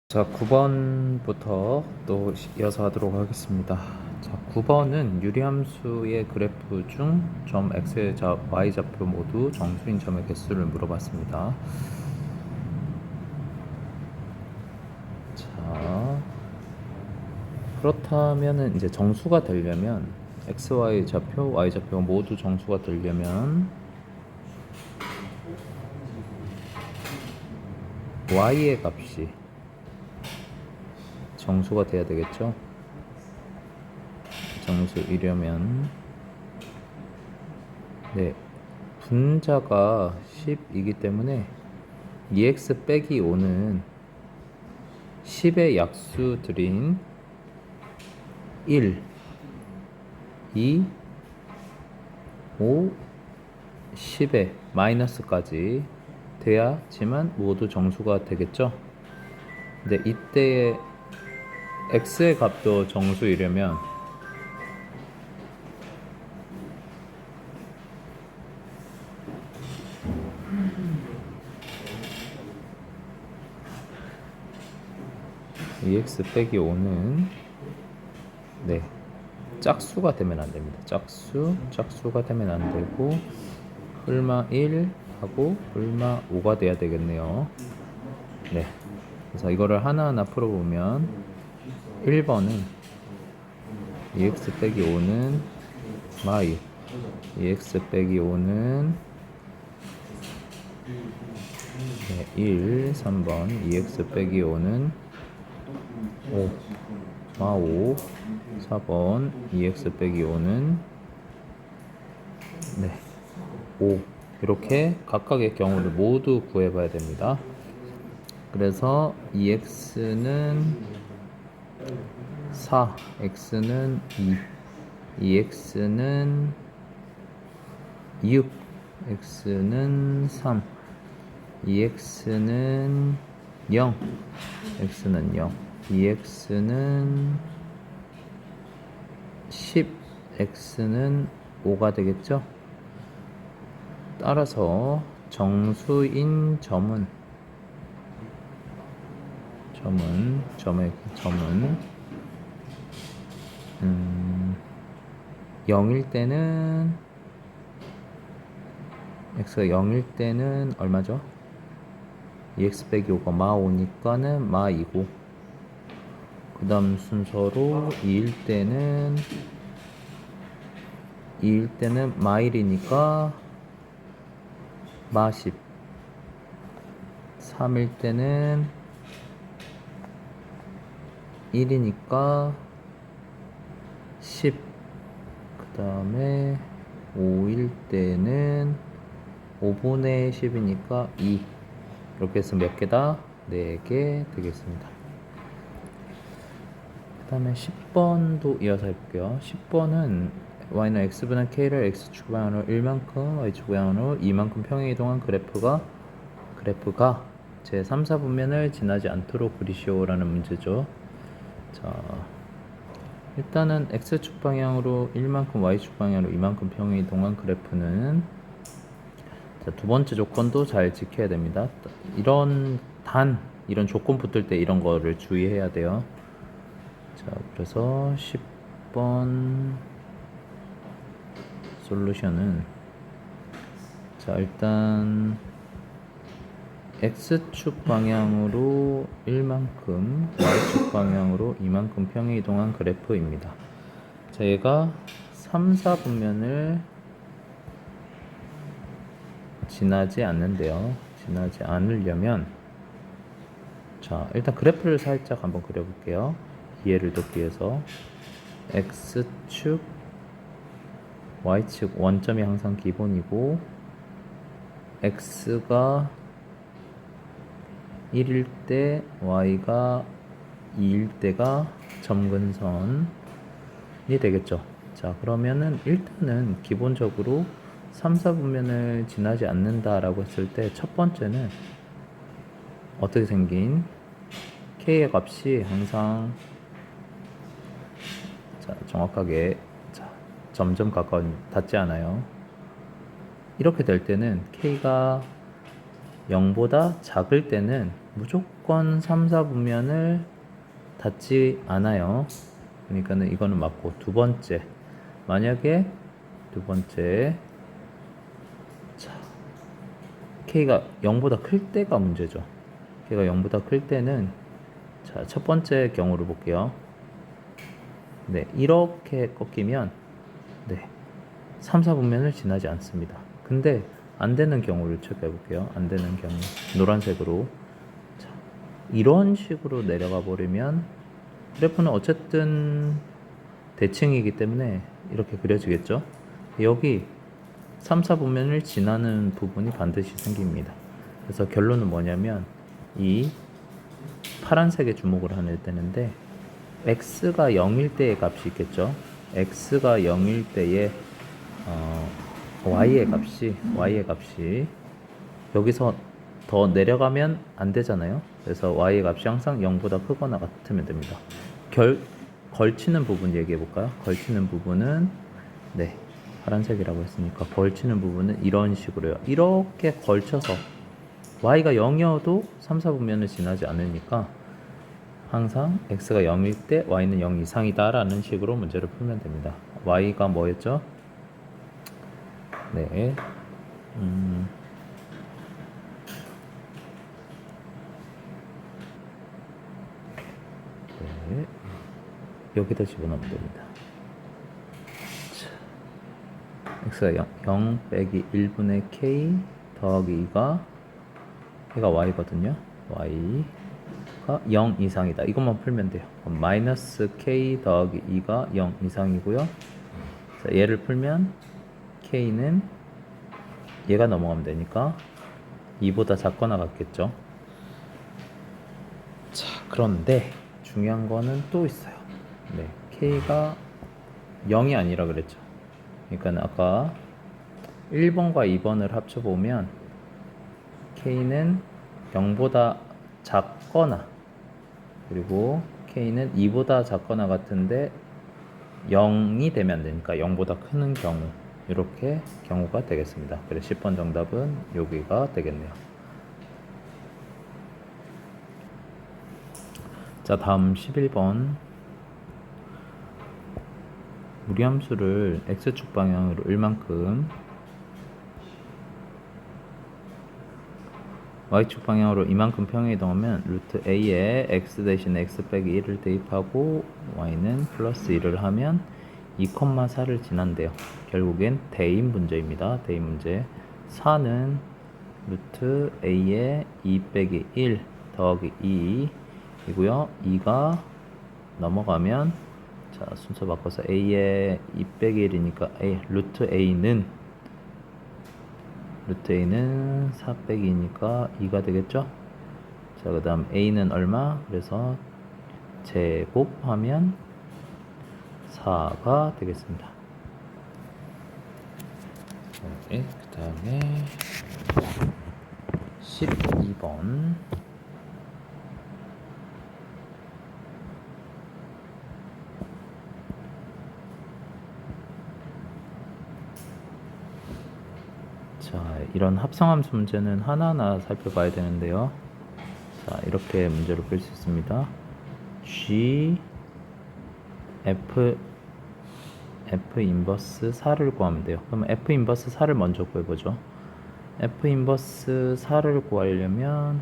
자, 9번부터 또 이어서 하도록 하겠습니다. 자, 9번은 유리함수의 그래프 중 점 x의 y좌표 모두 정수인 점의 개수를 물어봤습니다. 자, 그렇다면은 이제 정수가 되려면 x, y 좌표, y 좌표가 모두 정수가 되려면 y의 값이 정수가 돼야 되겠죠? 정수이려면 네, 분자가 10이기 때문에 2x 빼기 5는 10의 약수들인 1, 2, 5, 10의 마이너스까지 돼야지만 모두 정수가 되겠죠? 근데 이때의 x의 값도 정수이려면 x 빼기 5는 네, 짝수가 되면 안 됩니다. 짝수가 되면 안 되고 뿔마 1 하고 뿔마 5가 돼야 되겠네요. 네, 그래서 이거를 하나하나 풀어보면 1번은 2x 빼기 5는 마이 2x 빼기 5는 네, 1, 3번 2x 빼기 5는 5 마5 4번 2x 빼기 5는 네, 5 이렇게 각각의 경우를 모두 구해봐야 됩니다. 그래서 2x는 4, x는 2, 2x는 6, x는 3, 2x는 0, x는 0, 2x는 10, x는 5가 되겠죠? 따라서 정수인 점의 점은 0일 때는 x가 0일 때는 얼마죠? 2x 빼기 5가 마 5니까는 마 2고 그 다음 순서로 2일 때는 마 1이니까 마 10 3일 때는 1이니까 10 그 다음에 5일 때는 5분의 10이니까 2 이렇게 해서 몇 개다? 4개 되겠습니다. 그 다음에 10번도 이어서 해볼게요. 10번은 y는 x분의 k를 x축 방향으로 1만큼 y축 방향으로 2만큼 평행 이동한 그래프가 제 3, 4분면을 지나지 않도록 그리시오 라는 문제죠. 자, 일단은 x축 방향으로 1만큼 y축 방향으로 2만큼 평행 이동한 그래프는 자, 두 번째 조건도 잘 지켜야 됩니다. 이런 조건 붙을 때 이런 거를 주의해야 돼요. 자, 그래서 10번 솔루션은 자, 일단 x축 방향으로 1만큼 y축 방향으로 2만큼 평행 이동한 그래프입니다. 자, 얘가 3, 4분면을 지나지 않는데요. 지나지 않으려면 자, 일단 그래프를 살짝 한번 그려볼게요. 이해를 돕기 위해서 x축 y축 원점이 항상 기본이고 x가 1일 때 y가 2일 때가 점근선이 되겠죠. 자, 그러면은 일단은 기본적으로 3, 4분면을 지나지 않는다라고 했을 때 첫 번째는 어떻게 생긴 k의 값이 항상 자, 정확하게 자, 점점 가까운 닿지 않아요. 이렇게 될 때는 k가 0보다 작을 때는 무조건 3, 4분면을 닫지 않아요. 그러니까는 이거는 맞고, 두 번째, 만약에 두 번째, 자, K가 0보다 클 때가 문제죠. K가 0보다 클 때는, 자, 첫 번째 경우를 볼게요. 네, 이렇게 꺾이면, 네, 3, 4분면을 지나지 않습니다. 근데 안 되는 경우를 체크해 볼게요. 안 되는 경우, 노란색으로. 자, 이런 식으로 내려가 버리면 그래프는 어쨌든 대칭이기 때문에 이렇게 그려지겠죠. 여기 3, 4분면을 지나는 부분이 반드시 생깁니다. 그래서 결론은 뭐냐면 이 파란색에 주목을 하면 되는데, x가 0일 때의 값이 있겠죠. x가 0일 때의 y의 값이 여기서 더 내려가면 안 되잖아요. 그래서 y의 값이 항상 0보다 크거나 같으면 됩니다. 걸치는 부분 얘기해 볼까요? 걸치는 부분은, 네, 파란색이라고 했으니까 걸치는 부분은 이런 식으로요. 이렇게 걸쳐서 y가 0이어도 3, 4분면을 지나지 않으니까 항상 x가 0일 때 y는 0 이상이다 라는 식으로 문제를 풀면 됩니다. y가 뭐였죠? 네, 네, 여기다 집어넣으면 됩니다. x가 0 빼기 1분의 k 더하기 2가 얘가 y거든요. y가 0 이상이다. 이것만 풀면 돼요. 그럼 마이너스 k 더하기 2가 0 이상이고요. 자, 얘를 풀면 k는 얘가 넘어가면 되니까 2보다 작거나 같겠죠. 자, 그런데 중요한 거는 또 있어요. 네, k가 0이 아니라 그랬죠. 그러니까 아까 1번과 2번을 합쳐보면 k는 0보다 작거나, 그리고 k는 2보다 작거나 같은데 0이 되면 안 되니까 0보다 크는 경우, 이렇게 경우가 되겠습니다. 그래서 10번 정답은 여기가 되겠네요. 자, 다음 11번. 무리함수를 x축 방향으로 1만큼, y축 방향으로 이만큼 평행 이동하면 루트 a에 x 대신에 x 빼기 1을 대입하고 y는 플러스 1을 하면 2,4를 지난대요. 결국엔 대입 문제입니다. 대입 문제. 4는 루트 a에 2 빼기 1 더하기 2 이고요. 2가 넘어가면, 자, 순서 바꿔서 a에 2 빼기 1이니까 루트 a는 4 빼기 2니까 2가 되겠죠. 자, 그 다음 a는 얼마? 그래서 제곱하면 4가 되겠습니다. 네, 그 다음에 12번. 자, 이런 합성함수 문제는 하나하나 살펴봐야 되는데요. 자, 이렇게 문제를 풀 수 있습니다. G F 인버스 4를 구하면 돼요. 그럼 F 인버스 4를 먼저 구해보죠. F 인버스 4를 구하려면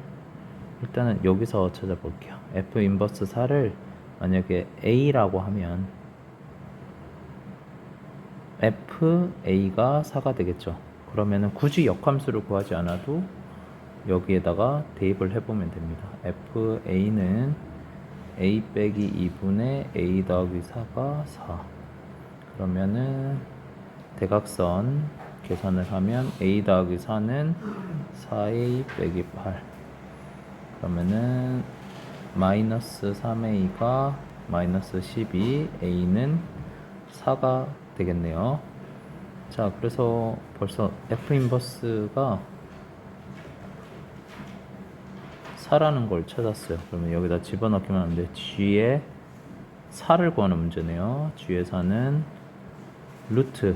일단은 여기서 찾아볼게요. F 인버스 4를 만약에 A라고 하면 FA가 4가 되겠죠. 그러면은 굳이 역함수를 구하지 않아도 여기에다가 대입을 해보면 됩니다. FA는 A 빼기 2분의 A 더하기 4가 4. 그러면은 대각선 계산을 하면 A 더하기 4는 4A 빼기 8. 그러면은 마이너스 3A가 마이너스 12, A는 4가 되겠네요. 자, 그래서 벌써 F 인버스가 4라는 걸 찾았어요. 그러면 여기다 집어넣기만 하면 돼. G에 4를 구하는 문제네요. G의 4는 루트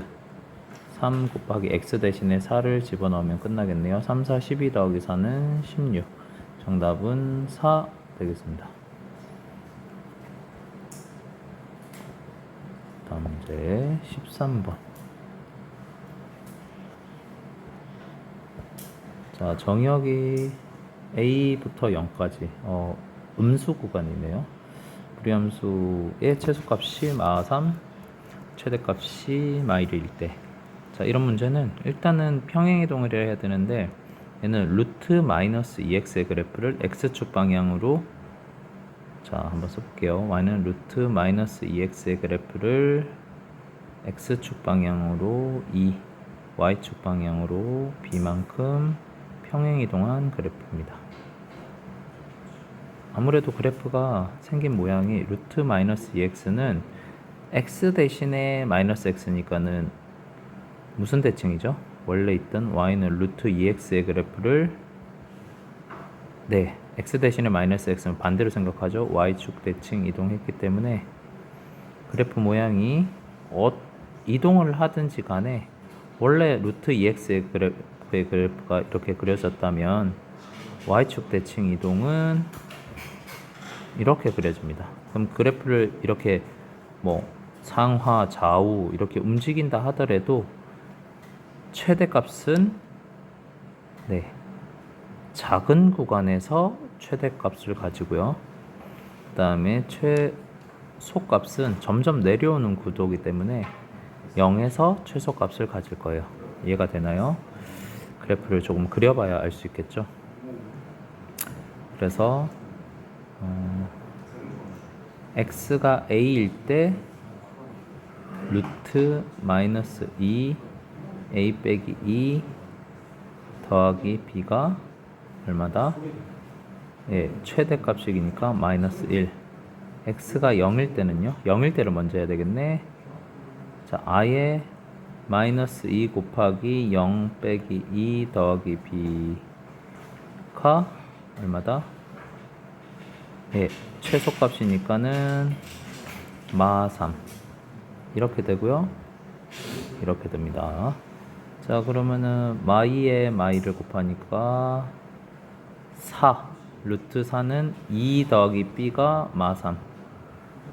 3 곱하기 x 대신에 4를 집어넣으면 끝나겠네요. 3, 4, 12 더하기 4는 16. 정답은 4 되겠습니다. 다음 문제 13번. 자, 정의역이 a부터 0까지 음수 구간이네요. 불리함수의 최소값이 마3, 최대값이 마1일 때. 자, 이런 문제는 일단은 평행이동을 해야 되는데 얘는 루트 마이너스 2x의 그래프를 x축 방향으로, 자, 한번 써볼게요. y는 루트 마이너스 2x의 그래프를 x축 방향으로 2, y축 방향으로 b만큼 평행이동한 그래프입니다. 아무래도 그래프가 생긴 모양이 루트 마이너스 2x는 x 대신에 마이너스 x니까는 무슨 대칭이죠? 원래 있던 y는 루트 2x의 그래프를, 네, x 대신에 마이너스 x는 반대로 생각하죠. y축 대칭 이동했기 때문에 그래프 모양이 이동을 하든지 간에 원래 루트 2x의 그래프가 이렇게 그려졌다면 y축 대칭 이동은 이렇게 그려집니다. 그럼 그래프를 이렇게 뭐 상하, 좌우 이렇게 움직인다 하더라도 최대값은, 네, 작은 구간에서 최대값을 가지고요. 그 다음에 최소값은 점점 내려오는 구도이기 때문에 0에서 최소값을 가질 거예요. 이해가 되나요? 그래프를 조금 그려봐야 알 수 있겠죠. 그래서 x가 a일 때 루트 마이너스 2 a 빼기 2 더하기 b가 얼마다? 예, 최대값이니까 마이너스 1. x가 0일 때는요, 0일 때를 먼저 해야 되겠네. 자, a에 마이너스 2 곱하기 0 빼기 2 더하기 b가 얼마다? 예, 최소값이니까는 마3 이렇게 되고요. 이렇게 됩니다. 자, 그러면은 마2에 마2를 곱하니까 4, 루트 4는 2 더하기 b가 마3,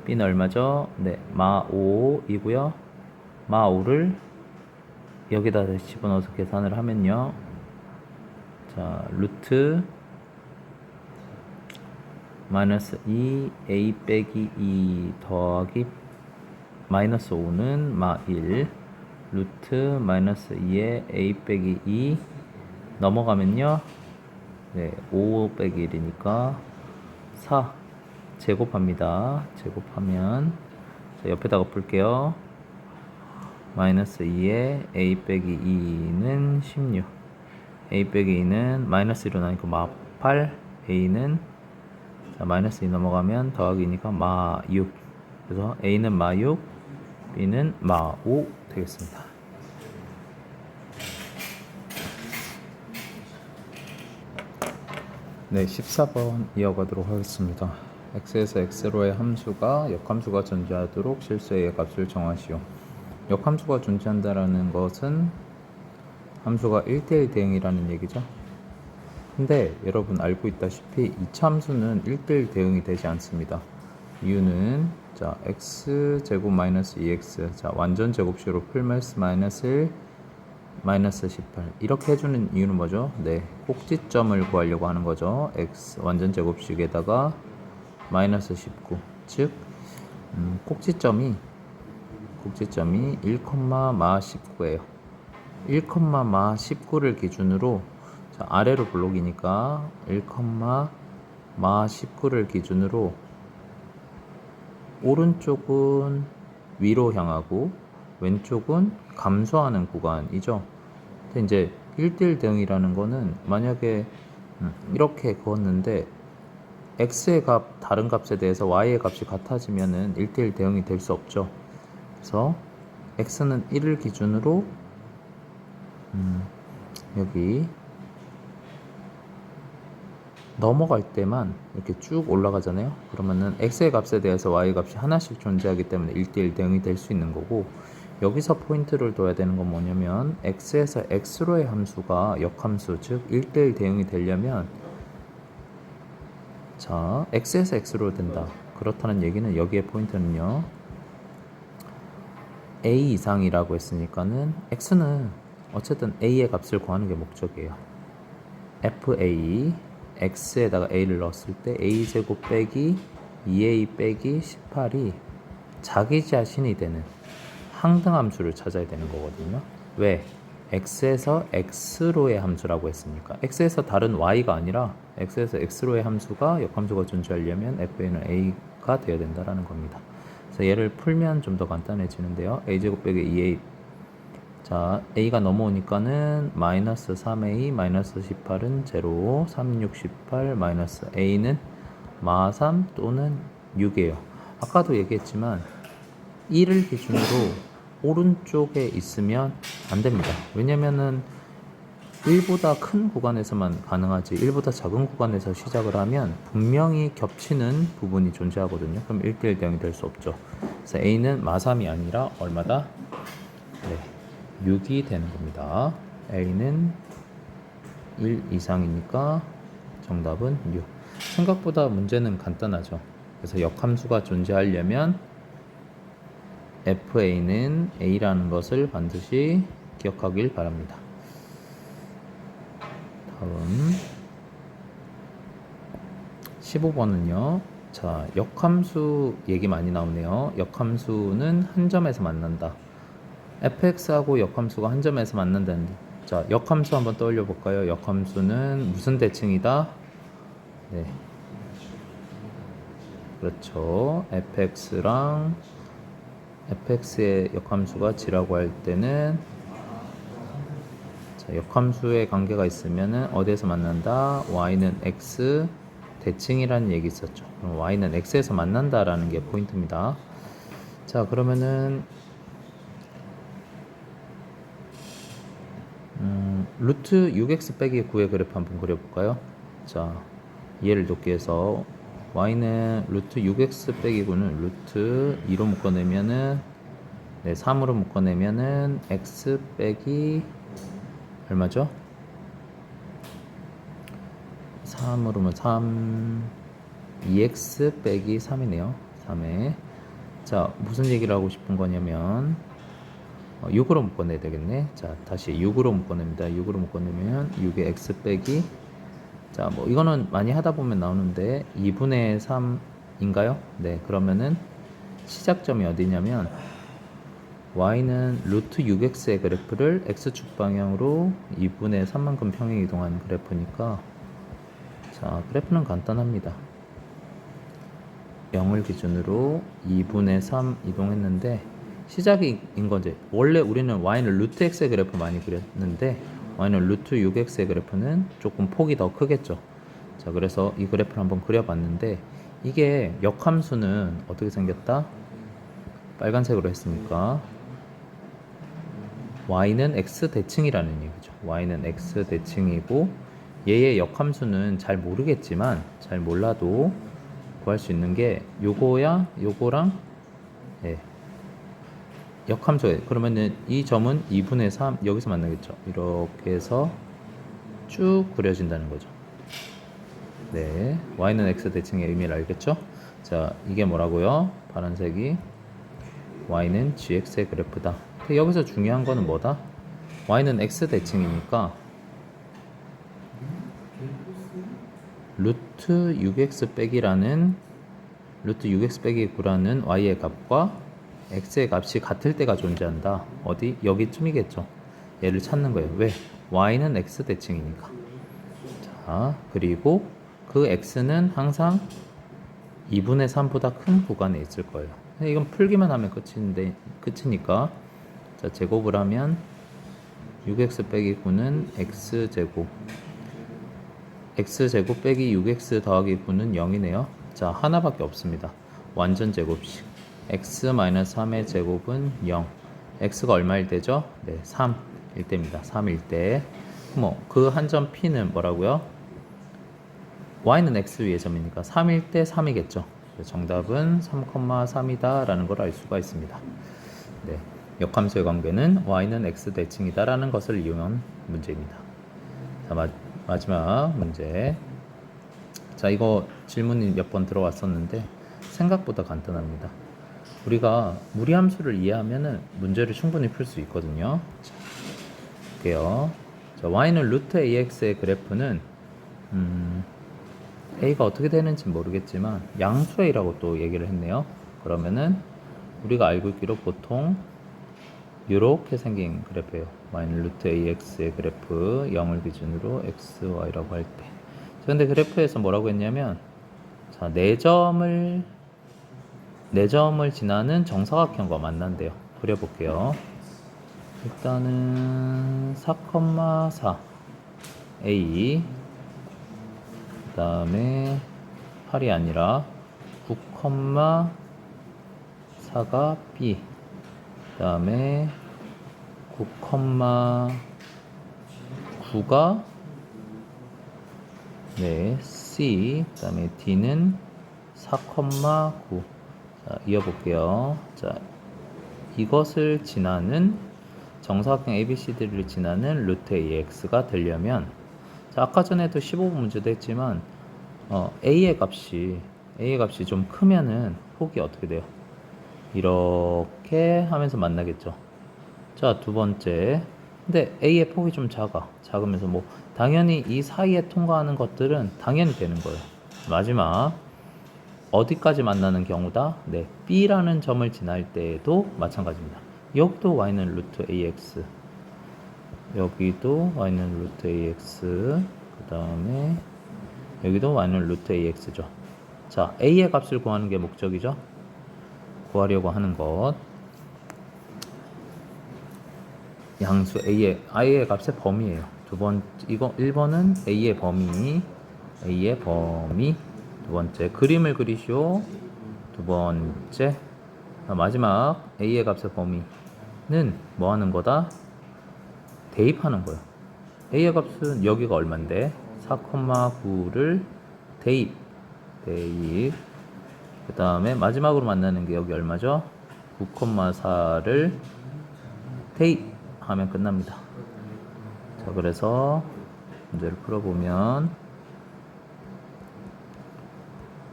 b는 얼마죠? 네, 마5이고요. 마5를 여기다 다시 집어넣어서 계산을 하면요, 자, 루트 마이너스 2 a 빼기 2 더하기 마이너스 5는 마1, 루트 마이너스 2에 a 빼기 2 넘어가면요, 네, 5 빼기 1이니까 4 제곱합니다. 제곱하면, 자, 옆에다가 풀게요. 마이너스 2에 a 빼기 2는 16, a 빼기 2는 마이너스 1로 나니까 마8, a는, 자, 마이너스 2 넘어가면 더하기니까 마6, 그래서 a는 마6, b는 마5 되겠습니다. 네, 14번 이어가도록 하겠습니다. x에서 x로의 함수가 역함수가 존재하도록 실수의 값을 정하시오. 역함수가 존재한다라는 것은 함수가 1대1 대응이라는 얘기죠. 근데 여러분 알고 있다시피 이차함수는 1대1 대응이 되지 않습니다. 이유는, 자, x제곱 마이너스 2x, 자, 완전 제곱식으로 풀마이너스 마이너스 1 마이너스 18 이렇게 해주는 이유는 뭐죠? 네, 꼭지점을 구하려고 하는 거죠. x 완전 제곱식에다가 마이너스 19, 즉 꼭지점이 1, 마 19예요. 1, 마 19를 기준으로, 자, 아래로 블록이니까 1, 마 19를 기준으로 오른쪽은 위로 향하고 왼쪽은 감소하는 구간이죠. 근데 이제 1대1 대응이라는 거는 만약에 이렇게 그었는데 x의 값, 다른 값에 대해서 y의 값이 같아지면은 1대1 대응이 될 수 없죠. 그래서 x는 1을 기준으로 여기 넘어갈 때만 이렇게 쭉 올라가잖아요. 그러면은 x의 값에 대해서 y의 값이 하나씩 존재하기 때문에 1대1 대응이 될 수 있는 거고, 여기서 포인트를 둬야 되는 건 뭐냐면 x에서 x로의 함수가 역함수, 즉 1대1 대응이 되려면 자, x에서 x로 된다. 그렇다는 얘기는 여기에 포인트는요. a 이상이라고 했으니까는 x는 어쨌든 a의 값을 구하는 게 목적이에요. fa x에다가 a를 넣었을 때 a제곱 빼기 2a 빼기 18이 자기 자신이 되는 항등함수를 찾아야 되는 거거든요. 왜? x에서 x로의 함수라고 했으니까 x에서 다른 y가 아니라 x에서 x로의 함수가 역함수가 존재하려면 fa는 a가 되어야 된다는 겁니다. 그래서 얘를 풀면 좀 더 간단해지는데요. a제곱 빼기 2a 자, a가 넘어오니까는 마이너스 3a 마이너스 18은 제로 3, 6, 18 마이너스 a는 마3 또는 6이에요. 아까도 얘기했지만 1을 기준으로 오른쪽에 있으면 안 됩니다. 왜냐면은 1보다 큰 구간에서만 가능하지 1보다 작은 구간에서 시작을 하면 분명히 겹치는 부분이 존재하거든요. 그럼 1대1 대응이 될 수 없죠. 그래서 a는 마3이 아니라 얼마다? 네, 6이 되는 겁니다. a는 1 이상이니까 정답은 6. 생각보다 문제는 간단하죠. 그래서 역함수가 존재하려면 fa는 a라는 것을 반드시 기억하길 바랍니다. 다음 15번은요. 자, 역함수 얘기 많이 나오네요. 역함수는 한 점에서 만난다. fx하고 역함수가 한 점에서 만난다는데, 자, 역함수 한번 떠올려 볼까요? 역함수는 무슨 대칭이다? 네, 그렇죠. fx의 역함수가 g라고 할 때는, 자, 역함수의 관계가 있으면은 어디에서 만난다? y는 x 대칭이라는 얘기 있었죠. 그럼 y는 x에서 만난다라는 게 포인트입니다. 자, 그러면은 루트 6x 빼기 9의 그래프 한번 그려볼까요? 자, 이해를 돕기 위해서 y는 루트 6x 빼기 9는 루트 2로 묶어내면은, 네, 3으로 묶어내면은 x 빼기 얼마죠? 3으로면 2x 빼기 3이네요. 3에. 자, 무슨 얘기를 하고 싶은 거냐면 6으로 묶어내야 되겠네. 자, 다시 6으로 묶어냅니다. 6으로 묶어내면 6의 x 빼기, 자, 뭐 이거는 많이 하다 보면 나오는데 2분의 3인가요? 네, 그러면은 시작점이 어디냐면 y는 루트 6x의 그래프를 x축 방향으로 2분의 3만큼 평행 이동한 그래프니까, 자, 그래프는 간단합니다. 0을 기준으로 2분의 3 이동했는데 시작인 거지. 원래 우리는 y는 루트 x의 그래프 많이 그렸는데 y는 루트 6x의 그래프는 조금 폭이 더 크겠죠. 자, 그래서 이 그래프를 한번 그려봤는데 이게 역함수는 어떻게 생겼다? 빨간색으로 했으니까 y는 x 대칭이라는 얘기죠. y는 x 대칭이고 얘의 역함수는 잘 모르겠지만, 잘 몰라도 구할 수 있는 게 요거야 요거랑, 예, 역함수에 그러면은 이 점은 2분의 3 여기서 만나겠죠. 이렇게 해서 쭉 그려진다는 거죠. 네, y는 x 대칭의 의미를 알겠죠? 자, 이게 뭐라고요? 파란색이 y는 gx의 그래프다. 근데 여기서 중요한 거는 뭐다? y는 x 대칭이니까 루트 6x 빼기라는 루트 6x 빼기 9라는 y의 값과 x의 값이 같을 때가 존재한다. 어디? 여기쯤이겠죠. 얘를 찾는 거예요. 왜? y는 x 대칭이니까. 자, 그리고 그 x는 항상 2분의 3보다 큰 구간에 있을 거예요. 이건 풀기만 하면 끝이니까. 자, 제곱을 하면 6x 빼기 9는 x제곱, x제곱 빼기 6x 더하기 9는 0이네요. 자, 하나밖에 없습니다. 완전 제곱식. x-3의 제곱은 0. x가 얼마일 때죠? 네, 3일 때입니다. 3일 때. 뭐, 그 한 점 p는 뭐라고요? y는 x 위의 점이니까 3일 때 3이겠죠. 정답은 3,3이다 라는 걸 알 수가 있습니다. 네, 역함수의 관계는 y는 x 대칭이다 라는 것을 이용한 문제입니다. 자, 마지막 문제. 자, 이거 질문이 몇 번 들어왔었는데 생각보다 간단합니다. 우리가 무리함수를 이해하면은 문제를 충분히 풀 수 있거든요. 자, 볼게요. 자, y는 루트 ax의 그래프는 a가 어떻게 되는지 모르겠지만 양수 a라고 또 얘기를 했네요. 그러면은 우리가 알고 있기로 보통 이렇게 생긴 그래프예요. y는 루트 ax의 그래프 0을 기준으로 x, y라고 할 때. 근데 그래프에서 뭐라고 했냐면, 자, 4점을 지나는 정사각형과 만난대요. 그려볼게요. 일단은 4,4 a, 그 다음에 8이 아니라 9,4가 b, 그 다음에 9,9가 네, C, 그 다음에 D는 4,9. 자, 이어볼게요. 자, 이것을 지나는 정사각형 ABCD를 지나는 루트 AX가 되려면, 자, 아까 전에도 15번 문제도 했지만, A의 값이 좀 크면은 폭이 어떻게 돼요? 이렇게 하면서 만나겠죠. 자, 두 번째. 근데 A의 폭이 좀 작으면서 뭐 당연히 이 사이에 통과하는 것들은 당연히 되는 거예요. 마지막 어디까지 만나는 경우다? 네, B라는 점을 지날 때에도 마찬가지입니다. 여기도 y는 루트 ax, 여기도 y는 루트 ax, 그 다음에 여기도 y는 루트 ax죠. 자, a의 값을 구하는 게 목적이죠. 구하려고 하는 것. 양수 i의 값의 범위예요. 두 번째, 이거 1번은 a의 범위, 두 번째 그림을 그리시오. 두 번째, 마지막 a의 값의 범위는 뭐 하는 거다? 대입하는 거예요. a의 값은 여기가 얼만데 4,9를 대입, 그 다음에 마지막으로 만나는 게 여기 얼마죠? 9,4를 대입하면 끝납니다. 자, 그래서 문제를 풀어보면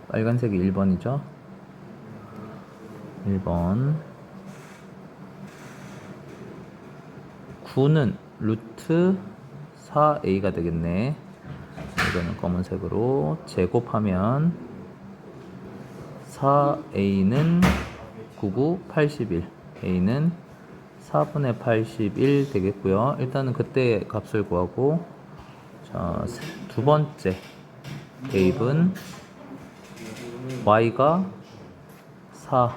빨간색이 1번이죠. 1번 9는 루트 4a가 되겠네. 이거는 검은색으로 제곱하면 4a는 99, 81, a는 4분의 81 되겠고요. 일단은 그때 값을 구하고, 자, 두 번째 대입은 y가 4,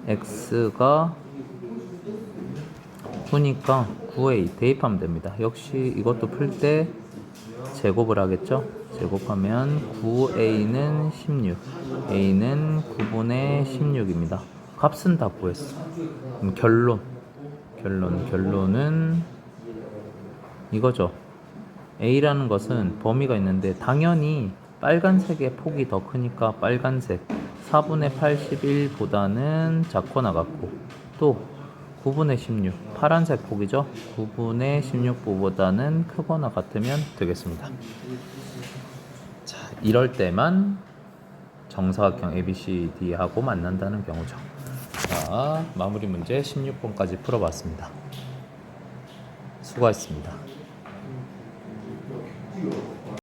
x가 9니까 9a 대입하면 됩니다. 역시 이것도 풀 때 제곱을 하겠죠. 제곱하면 9a는 16, a는 9분의 16입니다. 값은 다 구했어. 그럼 결론은 이거죠. a라는 것은 범위가 있는데 당연히 빨간색의 폭이 더 크니까 빨간색 4분의 81보다는 작고 나갔고, 또 9분의 16 파란색 폭이죠. 9분의 16보다는 크거나 같으면 되겠습니다. 자, 이럴 때만 정사각형 ABCD하고 만난다는 경우죠. 자, 마무리 문제 16번까지 풀어봤습니다. 수고하셨습니다.